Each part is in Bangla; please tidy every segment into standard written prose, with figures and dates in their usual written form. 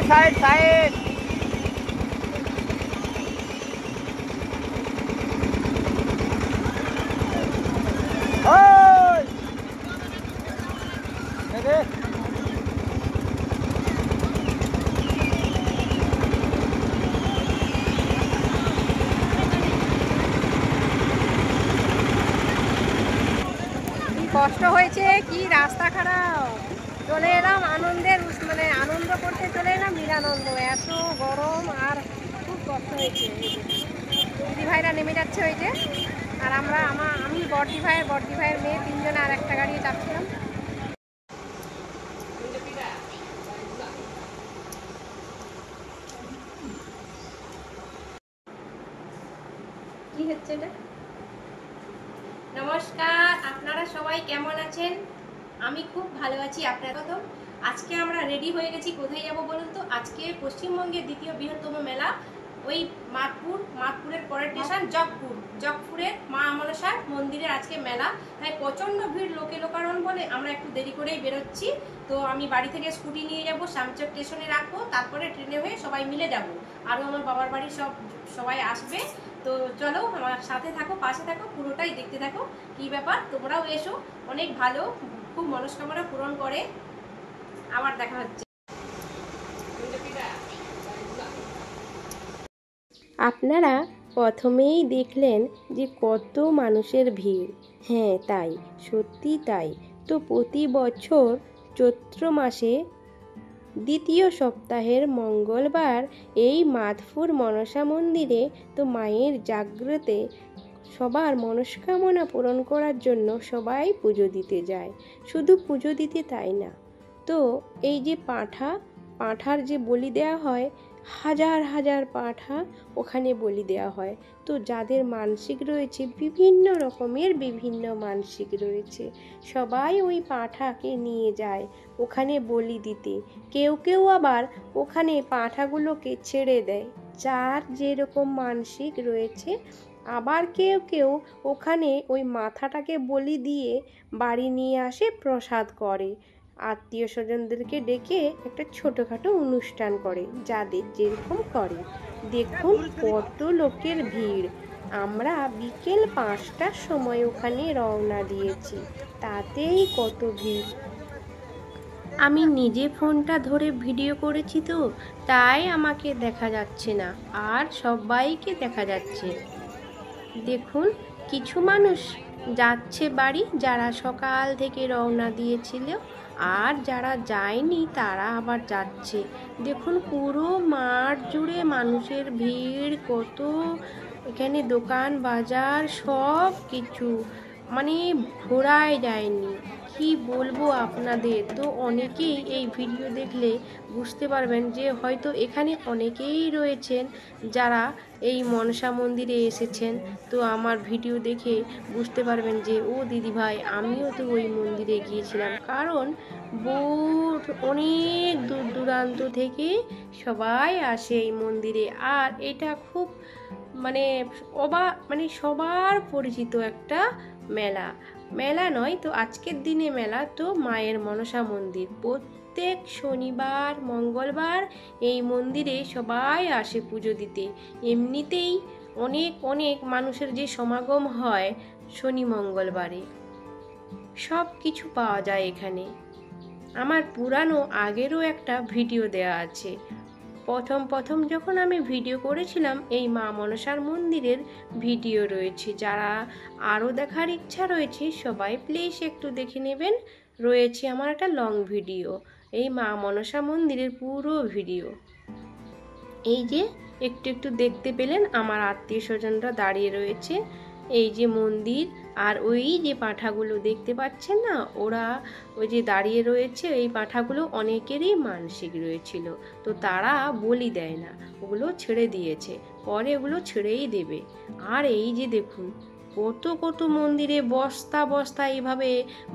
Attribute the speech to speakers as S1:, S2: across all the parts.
S1: Side side.
S2: কষ্ট হয়েছে, কি রাস্তা খারাপ। চলে এলাম আনন্দের, মানে আনন্দ করতে চলে এলাম নিরানন্দ। এত গরম আর খুব কষ্ট হয়েছে। দিদি ভাইরা নেমে যাচ্ছে ওই যে, আর আমি বড়দি ভাইয়ের মেয়ে তিনজনে আর একটা গাড়ি চাপছিলাম। কি হচ্ছে এটা? নমস্কার, আপনারা সবাই কেমন আছেন? আমি খুব ভালো আছি। আপনারা তো আজকে আমরা রেডি হয়ে গেছি। কোথায় যাব বলুন তো? আজকে পশ্চিমবঙ্গের দ্বিতীয় বৃহত্তম মেলা, ওই মাতপুরের পরের স্টেশন জগপুরের মা মনসার মন্দিরের আজকে মেলা। তাই প্রচণ্ড ভিড়, লোকারণ বলে আমরা একটু দেরি করেই বেরোচ্ছি। তো আমি বাড়ি থেকে স্কুটি নিয়ে যাব, শামচক স্টেশনে রাখবো, তারপরে ট্রেনে হয়ে সবাই মিলে যাব। আরও আমার বাবার বাড়ির সবাই আসবে। তো চলো আমার সাথে থাকো, পাশে থাকো, পুরোটাই দেখতে থাকো। কি ব্যাপার, তোমরাও এসো। অনেক ভালো, খুব মনস্কামনা পূরণ করে। আবার দেখা হচ্ছে। আপনারা প্রথমেই দেখলেন যে কত মানুষের ভিড়। হ্যাঁ, তাই, সত্যি তাই। তো প্রতি বছর চৈত্র মাসে দ্বিতীয় সপ্তাহের মঙ্গলবার এই মাতপুর মনসা মন্দিরে তো মায়ের জাগ্রতে সবার মনস্কামনা পূরণ করার জন্য সবাই পুজো দিতে যায়। শুধু পুজো দিতে তাই না, তো এই যে পাঁঠার যে বলি দেওয়া হয়, হাজার হাজার পাঁঠা ওখানে বলি দেওয়া হয়। তো যাদের মানসিক রয়েছে, বিভিন্ন মানসিক রয়েছে, সবাই ওই পাঁঠাকে নিয়ে যায় ওখানে বলি দিতে। কেউ আবার ওখানে পাঁঠাগুলোকে ছেড়ে দেয়, যার যেরকম মানসিক রয়েছে। আবার কেউ ওখানে ওই মাথাটাকে বলি দিয়ে বাড়ি নিয়ে আসে, প্রসাদ করে, আত্মীয় স্বজনদেরকে ডেকে একটা ছোটোখাটো অনুষ্ঠান করে, যাদের যেরকম করে। দেখুন কত লোকের ভিড়। আমরা বিকেল 5টার সময় ওখানে রওনা দিয়েছি, তাতেই কত ভিড়। আমি নিজে ফোনটা ধরে ভিডিও করেছি, তো তাই আমাকে দেখা যাচ্ছে না, আর সবাইকে দেখা যাচ্ছে। দেখুন কিছু মানুষ যাচ্ছে বাড়ি, যারা সকাল থেকে রওনা দিয়েছিল, আর যারা যায়নি তারা আবার যাচ্ছে। দেখুন পুরো মাঠ জুড়ে মানুষের ভিড় কত। এখানে দোকান বাজার সব কিছু মানে ঘোরাই যায়নি। কি বলবো আপনাদের, তো অনেকেই এই ভিডিও দেখলে বুঝতে পারবেন যে হয়তো এখানে অনেকেই রয়েছেন যারা এই মনসা মন্দিরে এসেছেন। তো আমার ভিডিও দেখে বুঝতে পারবেন যে ও দিদিভাই, আমিও তো ওই মন্দিরে গিয়েছিলাম। কারণ অনেক দূর দূরান্ত থেকে সবাই আসে এই মন্দিরে। আর এটা খুব মানে সবার পরিচিত একটা মেলা নয় তো, আজকের দিনে মেলা। তো মায়ের মনসা মন্দির প্রত্যেক শনিবার মঙ্গলবার এই মন্দিরে সবাই আসে পুজো দিতে। এমনিতেই অনেক মানুষের যে সমাগম হয় শনি মঙ্গলবারে, সব কিছু পাওয়া যায় এখানে। আমার পুরানো আগেরও একটা ভিডিও দেয়া আছে। প্রথম যখন আমি ভিডিও করেছিলাম এই মা মনসার মন্দিরের ভিডিও রয়েছে। যারা আরও দেখার ইচ্ছা রয়েছে সবাই প্লিজ একটু দেখে নেবেন। রয়েছে আমার একটা লং ভিডিও, এই মা মনসা মন্দিরের পুরো ভিডিও। এই যে একটু দেখতে পেলেন, আমার আত্মীয় স্বজনরা দাঁড়িয়ে রয়েছে। এই যে মন্দির, আর ওই যে পাঁঠাগুলো দেখতে পাচ্ছেন না, ওরা ওই যে দাঁড়িয়ে রয়েছে, এই পাঁঠাগুলো অনেকেরই মানসিক রয়েছিল, তো তারা বলি দেয় না, ওগুলো ছেড়ে দিয়েছে, পরে ওগুলো ছেড়েই দেবে। আর এই যে দেখুন কত মন্দিরে বস্তা এইভাবে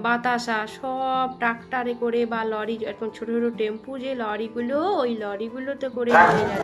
S2: বাতাসা সব ট্রাক্টরে করে বা লরি, এখন ছোট টেম্পু যে লরিগুলো, ওই লরিগুলোতে করে নিয়ে যাচ্ছে।